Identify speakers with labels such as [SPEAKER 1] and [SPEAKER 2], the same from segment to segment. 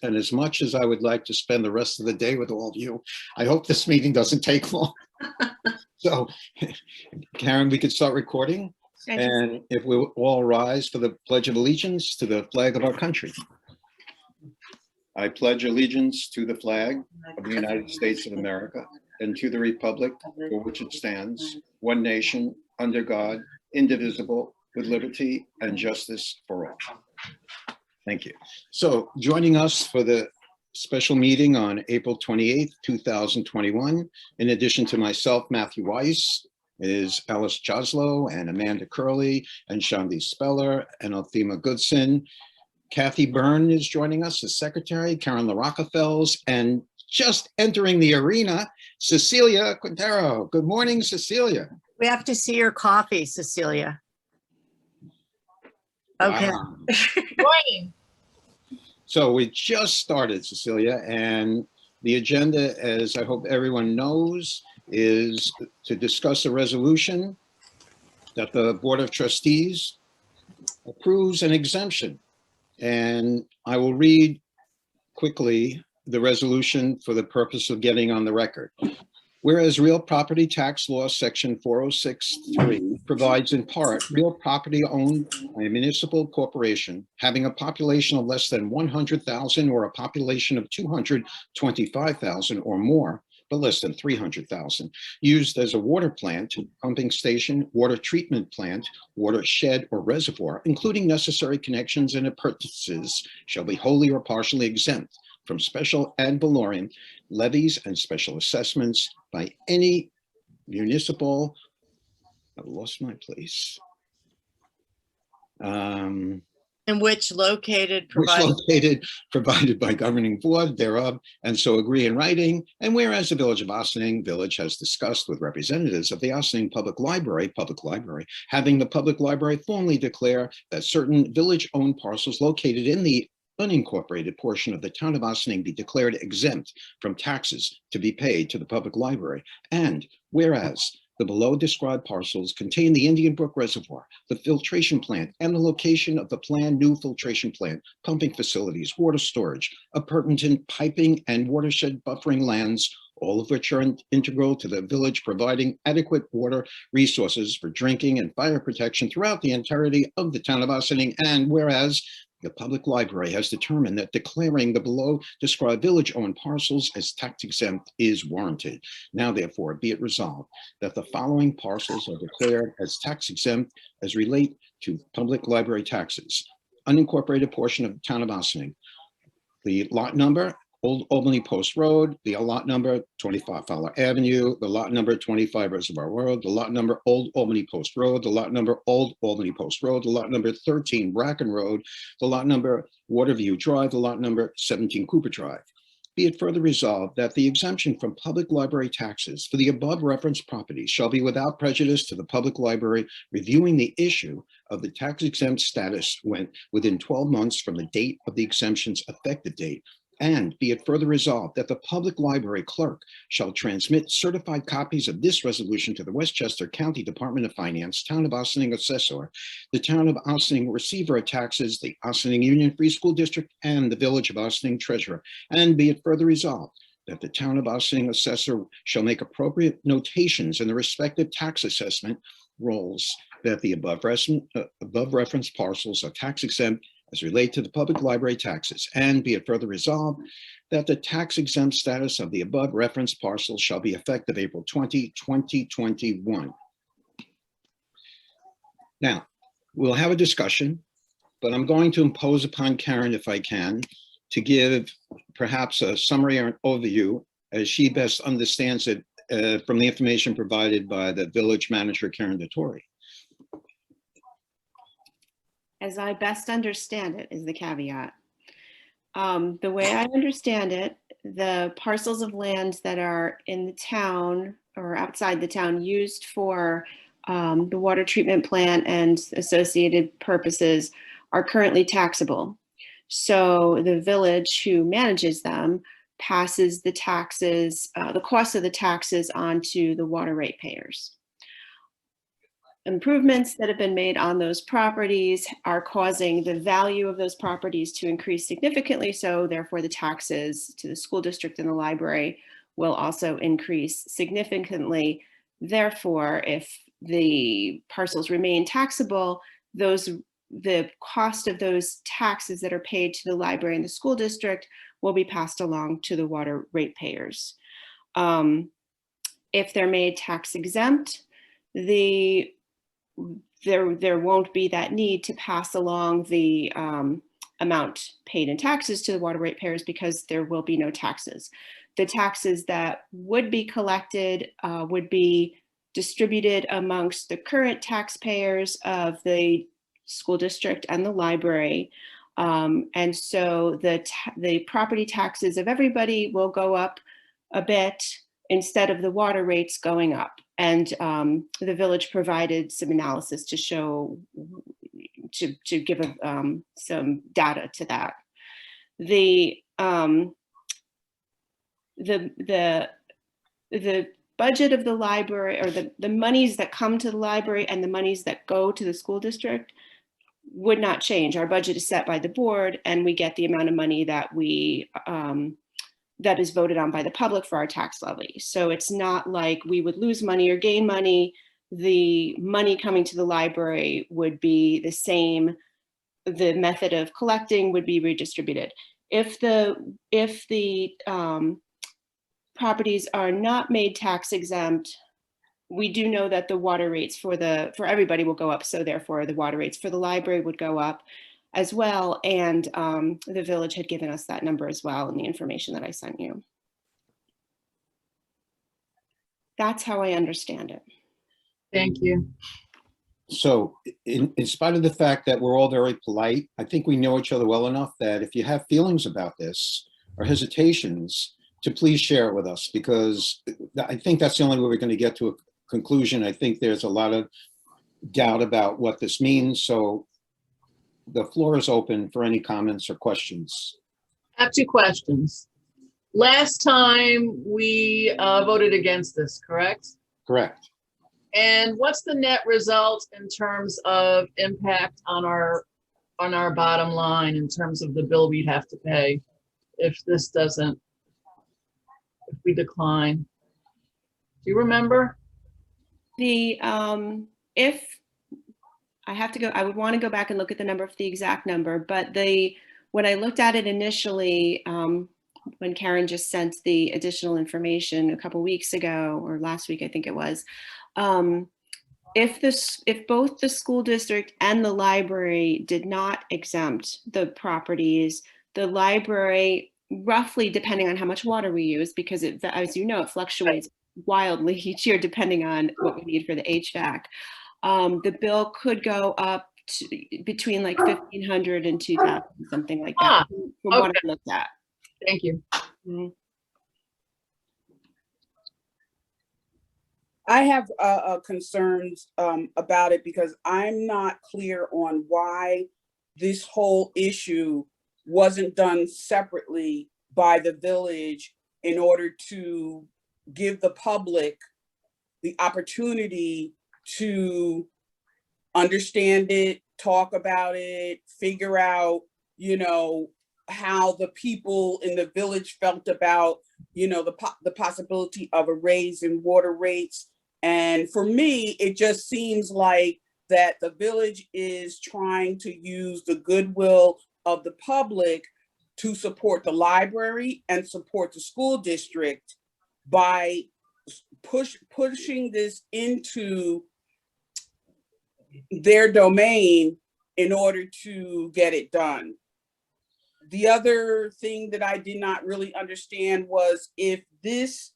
[SPEAKER 1] And as much as I would like to spend the rest of the day with all of you, I hope this meeting doesn't take long. So, Karen, we could start recording. And if we all rise for the Pledge of Allegiance to the flag of our country. I pledge allegiance to the flag of the United States of America and to the republic for which it stands, one nation, under God, indivisible, with liberty and justice for all. Thank you. So joining us for the special meeting on April 28th, 2021, in addition to myself, Matthew Weiss, is Alice Joslow and Amanda Curley and Shandi Speller and Althema Goodson. Kathy Byrne is joining us as secretary, Karen LaRockefels, and just entering the arena, Cecilia Quintero. Good morning, Cecilia.
[SPEAKER 2] We have to see your coffee, Cecilia. Okay.
[SPEAKER 1] Wow.
[SPEAKER 3] Morning.
[SPEAKER 1] So we just started, Cecilia, and the agenda, as I hope everyone knows, is to discuss a resolution that the Board of Trustees approves an exemption. And I will read quickly the resolution for the purpose of getting on the record. Whereas real property tax law section 406(3) provides in part real property owned by a municipal corporation having a population of less than 100,000 or a population of 225,000 or more, but less than 300,000, used as a water plant, pumping station, water treatment plant, watershed or reservoir, including necessary connections and appurtenances, shall be wholly or partially exempt from special ad valorem levies and special assessments by any municipal, I've lost my place.
[SPEAKER 2] In which located,
[SPEAKER 1] provided by governing board thereof, and so agree in writing. And whereas the Village of Ossining Village has discussed with representatives of the Ossining Public Library, having the public library formally declare that certain village-owned parcels located in the unincorporated portion of the town of Ossining be declared exempt from taxes to be paid to the public library. And whereas the below described parcels contain the Indian Brook Reservoir, the filtration plant, and the location of the planned new filtration plant, pumping facilities, water storage, appurtenant piping, and watershed buffering lands, all of which are integral to the village providing adequate water resources for drinking and fire protection throughout the entirety of the town of Ossining. And whereas the public library has determined that declaring the below described village-owned parcels as tax exempt is warranted. Now, therefore, be it resolved that the following parcels are declared as tax exempt as relate to public library taxes. Unincorporated portion of the town of Ossining. The lot number, Old Albany Post Road, the lot number 25 Fowler Avenue, the lot number 25 Reservoir Road, the lot number Old Albany Post Road, the lot number Old Albany Post Road, the lot number 13 Bracken Road, the lot number Waterview Drive, the lot number 17 Cooper Drive. Be it further resolved that the exemption from public library taxes for the above referenced properties shall be without prejudice to the public library reviewing the issue of the tax exempt status when within 12 months from the date of the exemption's effective date. And be it further resolved that the public library clerk shall transmit certified copies of this resolution to the Westchester County Department of Finance, Town of Ossining Assessor, the Town of Ossining Receiver of Taxes, the Ossining Union Free School District, and the Village of Ossining Treasurer. And be it further resolved that the Town of Ossining Assessor shall make appropriate notations in the respective tax assessment rolls that the above referenced parcels are tax exempt as relate to the public library taxes. And be it further resolved that the tax exempt status of the above referenced parcels shall be effective April 20, 2021. Now, we'll have a discussion, but I'm going to impose upon Karen, if I can, to give perhaps a summary or an overview as she best understands it from the information provided by the village manager, Karen Dottori.
[SPEAKER 3] As I best understand it is the caveat. The way I understand it, the parcels of land that are in the town or outside the town used for the water treatment plant and associated purposes are currently taxable. So the village who manages them passes the taxes, the cost of the taxes onto the water rate payers. improvements that have been made on those properties are causing the value of those properties to increase significantly. So therefore the taxes to the school district and the library will also increase significantly. Therefore, if the parcels remain taxable, the cost of those taxes that are paid to the library and the school district will be passed along to the water ratepayers. If they're made tax exempt, there won't be that need to pass along the amount paid in taxes to the water ratepayers because there will be no taxes. The taxes that would be collected would be distributed amongst the current taxpayers of the school district and the library. And so the property taxes of everybody will go up a bit instead of the water rates going up. And the village provided some analysis to show, to give some data to that. The budget of the library, or the monies that come to the library and the monies that go to the school district would not change. Our budget is set by the board, and we get the amount of money that that is voted on by the public for our tax levy. So it's not like we would lose money or gain money. The money coming to the library would be the same. The method of collecting would be redistributed. If the properties are not made tax exempt, we do know that the water rates for everybody will go up. So therefore the water rates for the library would go up as well. And the village had given us that number as well in the information that I sent you. That's how I understand it.
[SPEAKER 4] Thank you.
[SPEAKER 1] So in spite of the fact that we're all very polite, I think we know each other well enough that if you have feelings about this or hesitations, to please share it with us, because I think that's the only way we're going to get to a conclusion. I think there's a lot of doubt about what this means. So the floor is open for any comments or questions.
[SPEAKER 4] I have two questions. Last time we voted against this, correct?
[SPEAKER 1] Correct.
[SPEAKER 4] And what's the net result in terms of impact on our bottom line in terms of the bill we'd have to pay if we decline? Do you remember?
[SPEAKER 3] If I would want to go back and look at the number for the exact number, but when I looked at it initially, when Karen just sent the additional information a couple weeks ago, or last week, I think it was, if both the school district and the library did not exempt the properties, the library, roughly, depending on how much water we use, because as you know, it fluctuates wildly each year depending on what we need for the HVAC. The bill could go up to between like $1,500 and $2,000, something like that, from what I looked at.
[SPEAKER 4] Thank you.
[SPEAKER 3] Mm-hmm.
[SPEAKER 5] I have concerns about it because I'm not clear on why this whole issue wasn't done separately by the village in order to give the public the opportunity to understand it, talk about it, figure out, how the people in the village felt about, the possibility of a raise in water rates. And for me, it just seems like that the village is trying to use the goodwill of the public to support the library and support the school district by pushing this into their domain in order to get it done. The other thing that I did not really understand was if this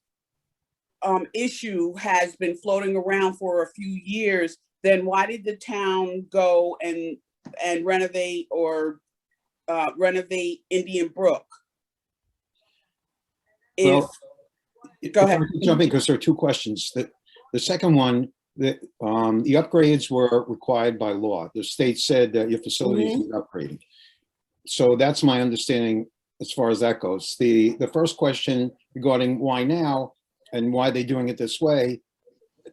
[SPEAKER 5] issue has been floating around for a few years, then why did the town go and renovate or renovate Indian Brook? Go ahead.
[SPEAKER 1] Jumping, because there are two questions. The second one, the upgrades were required by law. The state said that your facilities need upgrading. So that's my understanding as far as that goes. The first question regarding why now and why they're doing it this way,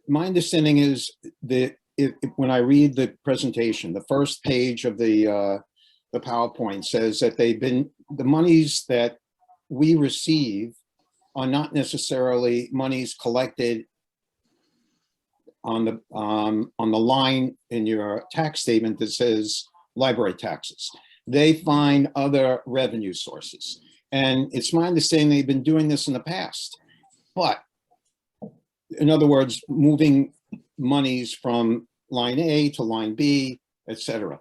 [SPEAKER 1] my understanding is that when I read the presentation, the first page of the PowerPoint says that the monies that we receive are not necessarily monies collected on the line in your tax statement that says library taxes. They find other revenue sources. And it's my understanding they've been doing this in the past. But in other words, moving monies from line A to line B, et cetera.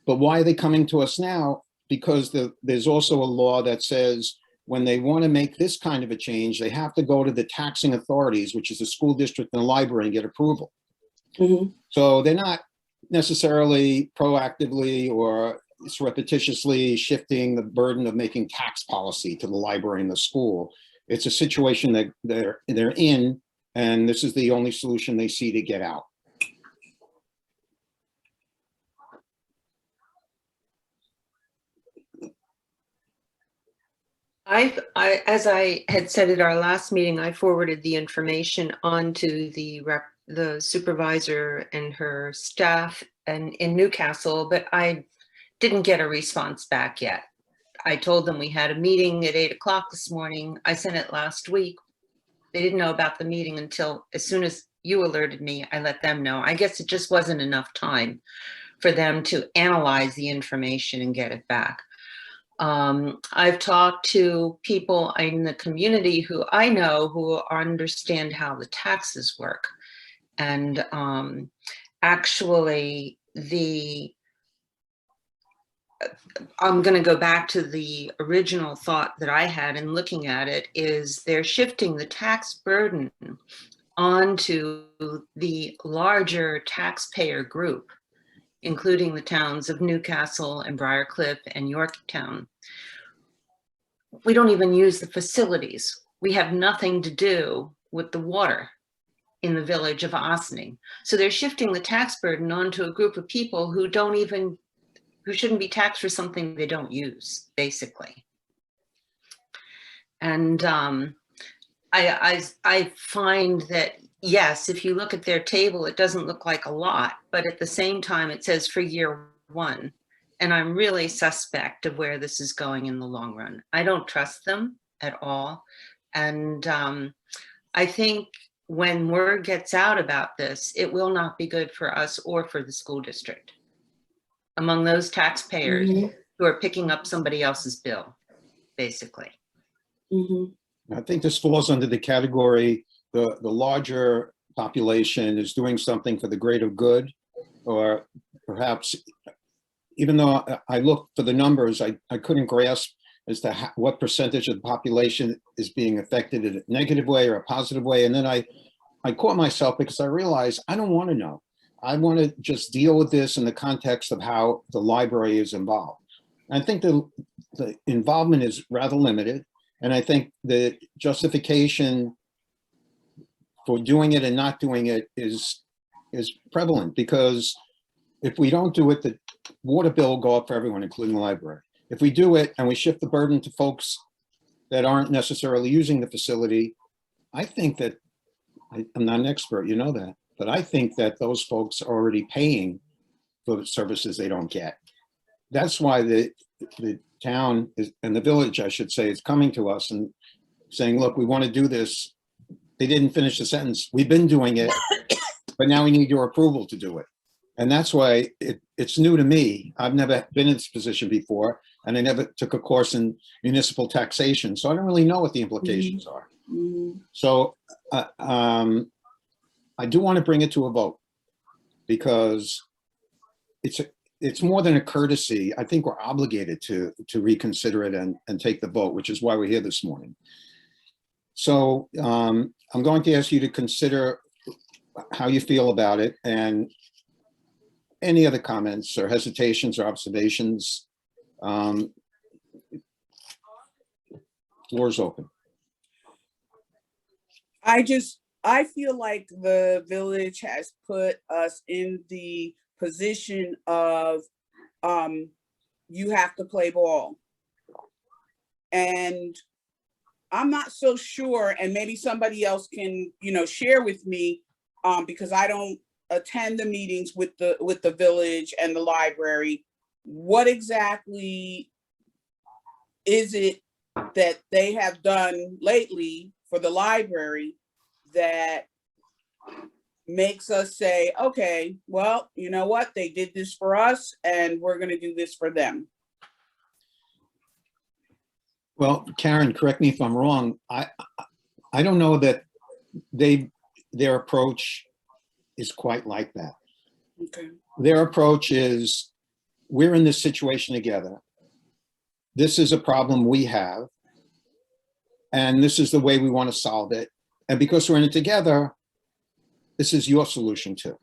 [SPEAKER 1] But why are they coming to us now? Because there's also a law that says when they want to make this kind of a change, they have to go to the taxing authorities, which is the school district and the library, and get approval.
[SPEAKER 5] Mhm.
[SPEAKER 1] So they're not necessarily proactively or repetitiously shifting the burden of making tax policy to the library and the school. It's a situation that they're in, and this is the only solution they see to get out.
[SPEAKER 6] As I had said at our last meeting, I forwarded the information on to the supervisor and her staff in Newcastle, but I didn't get a response back yet. I told them we had a meeting at 8 o'clock this morning. I sent it last week. They didn't know about the meeting until as soon as you alerted me, I let them know. I guess it just wasn't enough time for them to analyze the information and get it back. I've talked to people in the community who I know who understand how the taxes work. And actually, I'm going to go back to the original thought that I had in looking at it, is they're shifting the tax burden onto the larger taxpayer group, including the towns of Newcastle and Briarcliff and Yorktown. We don't even use the facilities. We have nothing to do with the water in the village of Ossining. So they're shifting the tax burden onto a group of people who shouldn't be taxed for something they don't use, basically. And I find that, yes, if you look at their table, it doesn't look like a lot, but at the same time, it says for year one. And I'm really suspect of where this is going in the long run. I don't trust them at all. And I think when word gets out about this, it will not be good for us or for the school district among those taxpayers who are picking up somebody else's bill, basically.
[SPEAKER 1] I think this falls under the category, the larger population is doing something for the greater good, or perhaps, even though I looked for the numbers, I couldn't grasp as to what percentage of the population is being affected in a negative way or a positive way. And then I caught myself because I realized I don't want to know. I want to just deal with this in the context of how the library is involved. I think the involvement is rather limited. And I think the justification for doing it and not doing it is prevalent, because if we don't do it, the water bill will go up for everyone, including the library. If we do it and we shift the burden to folks that aren't necessarily using the facility, I think that, I'm not an expert, you know that, but I think that those folks are already paying for the services they don't get. That's why the town is, and the village, I should say, is coming to us and saying, look, we want to do this. They didn't finish the sentence. We've been doing it, but now we need your approval to do it. And that's why it's new to me. I've never been in this position before, and I never took a course in municipal taxation, so I don't really know what the implications are. So I do want to bring it to a vote, because it's more than a courtesy. I think we're obligated to reconsider it and take the vote, which is why we're here this morning. So I'm going to ask you to consider how you feel about it, and any other comments or hesitations or observations. Floor's open.
[SPEAKER 5] I feel like the village has put us in the position of you have to play ball. And I'm not so sure, and maybe somebody else can, share with me, because I don't attend the meetings with the village and the library, what exactly is it that they have done lately for the library that makes us say, okay, well, you know what, they did this for us and we're going to do this for them?
[SPEAKER 1] Well, Karen, correct me if I'm wrong. I don't know that their approach is quite like that.
[SPEAKER 5] Okay.
[SPEAKER 1] Their approach is, we're in this situation together. This is a problem we have, and this is the way we want to solve it. And because we're in it together, this is your solution too.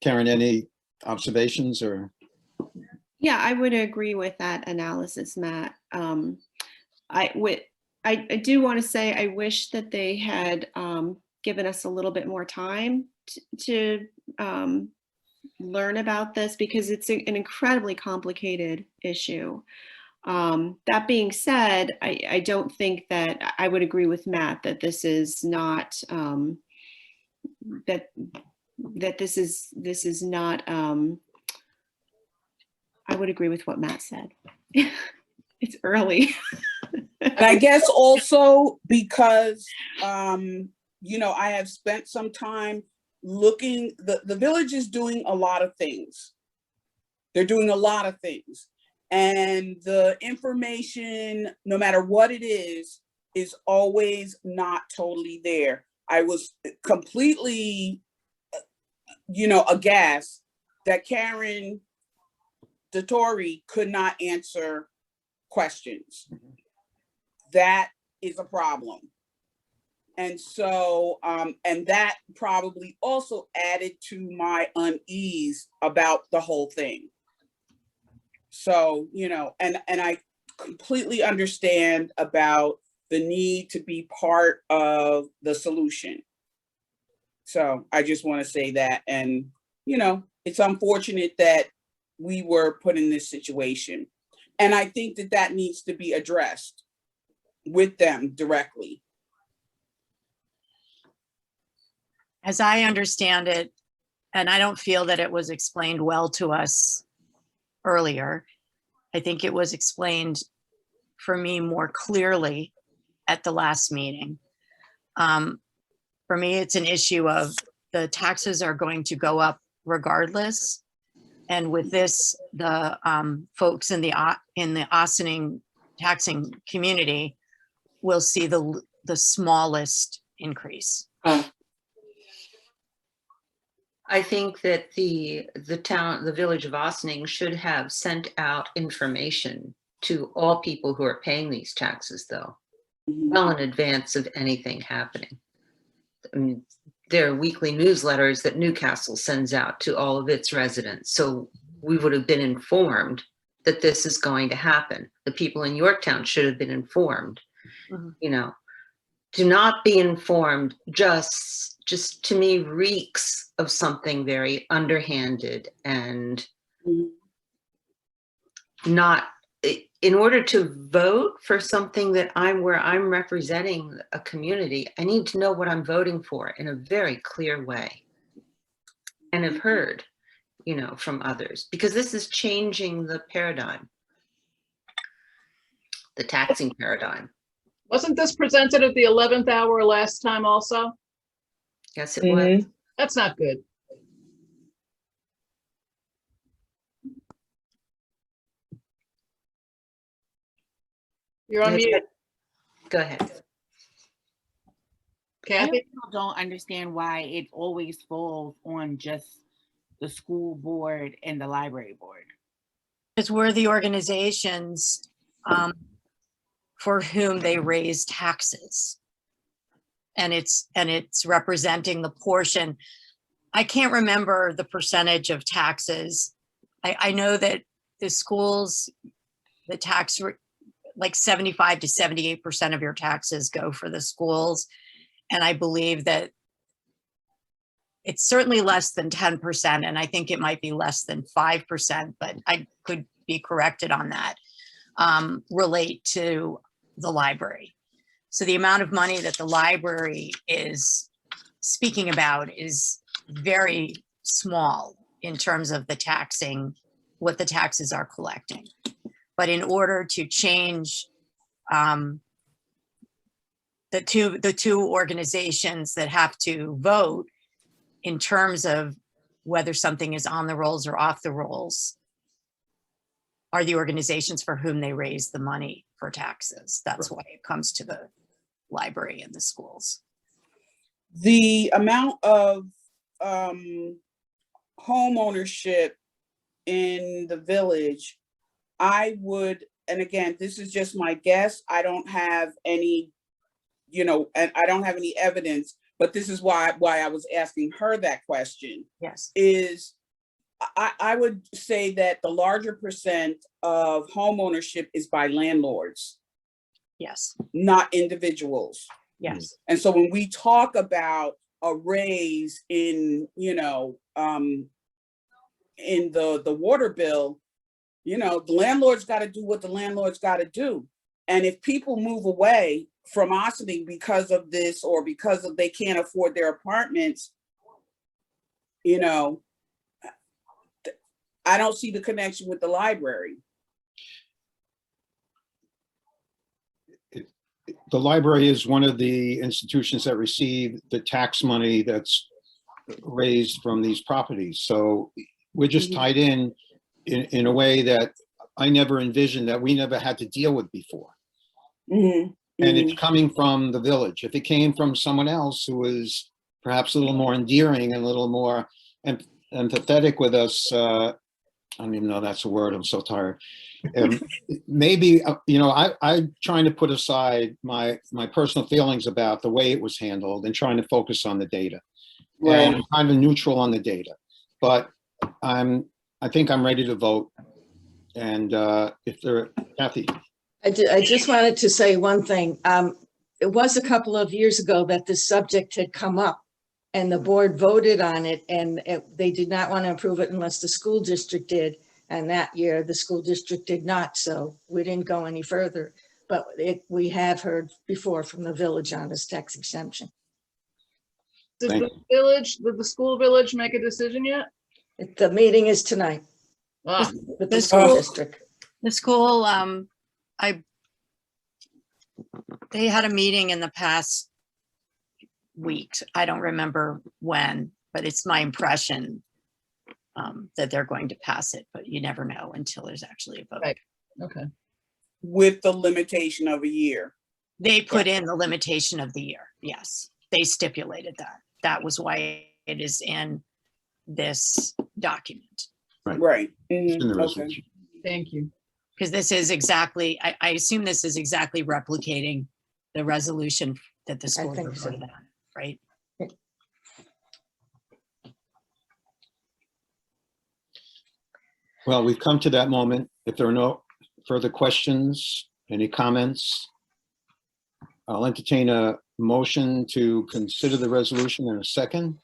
[SPEAKER 1] Karen, any observations or?
[SPEAKER 3] Yeah, I would agree with that analysis, Matt. I do want to say I wish that they had given us a little bit more time to learn about this, because it's an incredibly complicated issue. That being said, I don't think that I would agree with Matt that this is not that this is not. I would agree with what Matt said. It's early.
[SPEAKER 5] And I guess also because, you know, I have spent some time looking, the village is doing a lot of things. They're doing a lot of things. And the information, no matter what it is always not totally there. I was completely, you know, aghast that Karen Dottori could not answer questions. That is a problem. And so, and that probably also added to my unease about the whole thing. So, you know, and I completely understand about the need to be part of the solution. So I just want to say that, and, you know, it's unfortunate that we were put in this situation. And I think that that needs to be addressed with them directly.
[SPEAKER 2] As I understand it, and I don't feel that it was explained well to us earlier, I think it was explained for me more clearly at the last meeting. For me, it's an issue of the taxes are going to go up regardless. And with this, the folks in the Ossining taxing community will see the smallest increase.
[SPEAKER 6] I think that the village of Ossining should have sent out information to all people who are paying these taxes, though, well in advance of anything happening. I mean, there are weekly newsletters that Newcastle sends out to all of its residents. So we would have been informed that this is going to happen. The people in Yorktown should have been informed. You know, to not be informed just to me reeks of something very underhanded and not, in order to vote for something that where I'm representing a community, I need to know what I'm voting for in a very clear way. And have heard, you know, from others, because this is changing the paradigm, the taxing paradigm.
[SPEAKER 4] Wasn't this presented at the 11th hour last time also?
[SPEAKER 6] Yes, it was.
[SPEAKER 4] That's not good. You're on mute,
[SPEAKER 6] Go ahead.
[SPEAKER 7] I
[SPEAKER 4] Kathy.
[SPEAKER 7] still don't understand why it always falls on just the school board and the library board.
[SPEAKER 2] Because we're the organizations for whom they raise taxes. And it's representing the portion. I can't remember the percentage of taxes. I know that the schools, the tax, like 75 to 78% of your taxes go for the schools. And I believe that it's certainly less than 10%. And I think it might be less than 5%, but I could be corrected on that, relate to the library. So the amount of money that the library is speaking about is very small in terms of the taxing, what the taxes are collecting. But in order to change the two organizations that have to vote in terms of whether something is on the rolls or off the rolls are the organizations for whom they raise the money for taxes. That's why it comes to the library and the schools.
[SPEAKER 5] The amount of home ownership in the village, I would, and again, this is just my guess, I don't have any, and I don't have any evidence, but this is why I was asking her that question,
[SPEAKER 2] Yes.
[SPEAKER 5] is I would say that the larger percent of home ownership is by landlords,
[SPEAKER 2] Yes.
[SPEAKER 5] not individuals.
[SPEAKER 2] Yes.
[SPEAKER 5] And so when we talk about a raise in, in the water bill, the landlord's got to do what the landlord's got to do. And if people move away from Ossining because of this, or because of they can't afford their apartments, I don't see the connection with the library.
[SPEAKER 1] The library is one of the institutions that receive the tax money that's raised from these properties. So we're just tied in a way that I never envisioned, that we never had to deal with before. And it's coming from the village. If it came from someone else who was perhaps a little more endearing and a little more empathetic with us, I don't even know that's a word, I'm so tired. Maybe, I'm trying to put aside my personal feelings about the way it was handled and trying to focus on the data.
[SPEAKER 5] Right.
[SPEAKER 1] And I'm kind of neutral on the data, but I think I'm ready to vote. And Kathy.
[SPEAKER 8] I just wanted to say one thing. It was a couple of years ago that this subject had come up and the board voted on it, and they did not want to approve it unless the school district did. And that year the school district did not, so we didn't go any further. But we have heard before from the village on this tax exemption.
[SPEAKER 4] Did the school village make a decision yet?
[SPEAKER 8] The meeting is tonight
[SPEAKER 4] Ah,
[SPEAKER 8] with the school district.
[SPEAKER 2] The school, they had a meeting in the past weeks. I don't remember when, but it's my impression that they're going to pass it, but you never know until there's actually a vote.
[SPEAKER 4] Right. Okay.
[SPEAKER 5] With the limitation of a year.
[SPEAKER 2] They put in the limitation of the year. Yes, they stipulated that. That was why it is in this document.
[SPEAKER 5] Right.
[SPEAKER 1] It's in the
[SPEAKER 5] Okay.
[SPEAKER 1] resolution.
[SPEAKER 4] Thank you.
[SPEAKER 2] Because this is exactly, I assume this is exactly replicating the resolution that the school
[SPEAKER 8] think
[SPEAKER 2] board
[SPEAKER 8] so.
[SPEAKER 2] voted on, right?
[SPEAKER 1] Well, we've come to that moment. If there are no further questions, any comments, I'll entertain a motion to consider the resolution in a second.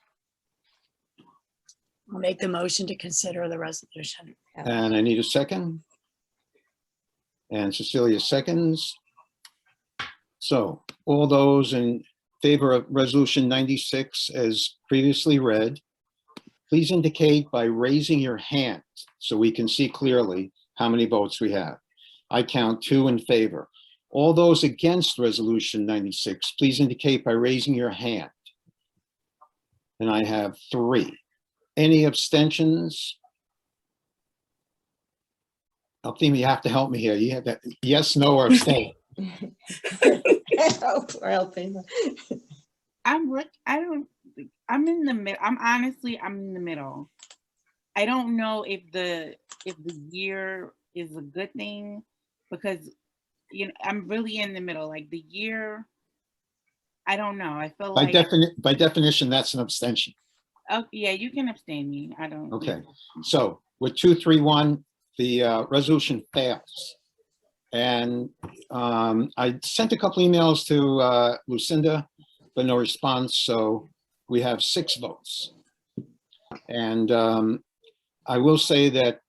[SPEAKER 2] I'll make the motion to consider the resolution.
[SPEAKER 1] And I need a second. And Cecilia seconds. So all those in favor of resolution 96 as previously read, please indicate by raising your hand so we can see clearly how many votes we have. I count 2 in favor. All those against resolution 96, please indicate by raising your hand. And I have 3. Any abstentions? Althea, you have to help me here. You have that yes, no, or abstain.
[SPEAKER 8] Oh, poor Althea.
[SPEAKER 7] I'm in the middle. I'm in the middle. I don't know if the year is a good thing, because I'm really in the middle. Like the year, I don't know. I feel
[SPEAKER 1] By
[SPEAKER 7] like
[SPEAKER 1] definition, that's an abstention.
[SPEAKER 7] oh yeah, you can abstain me. I don't.
[SPEAKER 1] Okay, so with 2, 3, 1, the resolution fails. And I sent a couple emails to Lucinda, but no response. So we have 6 votes. And I will say that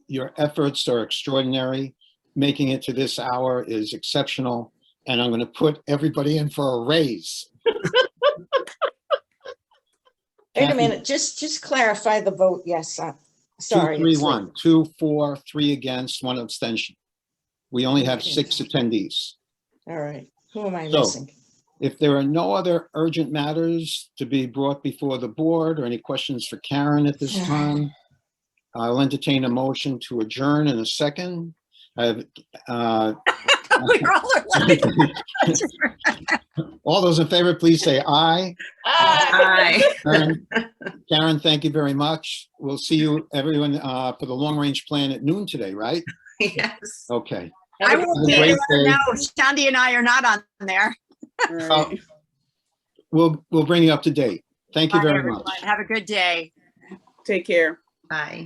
[SPEAKER 1] your efforts are extraordinary. Making it to this hour is exceptional. And I'm going to put everybody in for a raise.
[SPEAKER 8] Wait a
[SPEAKER 1] Kathy,
[SPEAKER 8] minute, just clarify the vote, yes, sorry.
[SPEAKER 1] 2, 3,
[SPEAKER 8] it's late.
[SPEAKER 1] 1, 2, 4, 3 against, 1 abstention. We only have
[SPEAKER 8] Okay.
[SPEAKER 1] 6 attendees.
[SPEAKER 8] All right, who am I
[SPEAKER 1] So-
[SPEAKER 8] missing?
[SPEAKER 1] If there are no other urgent matters to be brought before the board or any questions for Karen at this time, I'll entertain a motion to adjourn in a second. I have,
[SPEAKER 2] We're all like,
[SPEAKER 1] all those in favor, please say aye.
[SPEAKER 4] Ah,
[SPEAKER 1] Karen, thank you very much. We'll see you, everyone, for the long-range plan at noon today, right?
[SPEAKER 6] Yes.
[SPEAKER 1] Okay.
[SPEAKER 2] I will be,
[SPEAKER 1] great day.
[SPEAKER 2] no, Shandy and I are not on there.
[SPEAKER 5] All right.
[SPEAKER 1] We'll bring you up to date. Thank you
[SPEAKER 2] Bye,
[SPEAKER 1] very
[SPEAKER 2] everyone.
[SPEAKER 1] much.
[SPEAKER 2] Have a good day.
[SPEAKER 5] Take care.
[SPEAKER 6] Bye.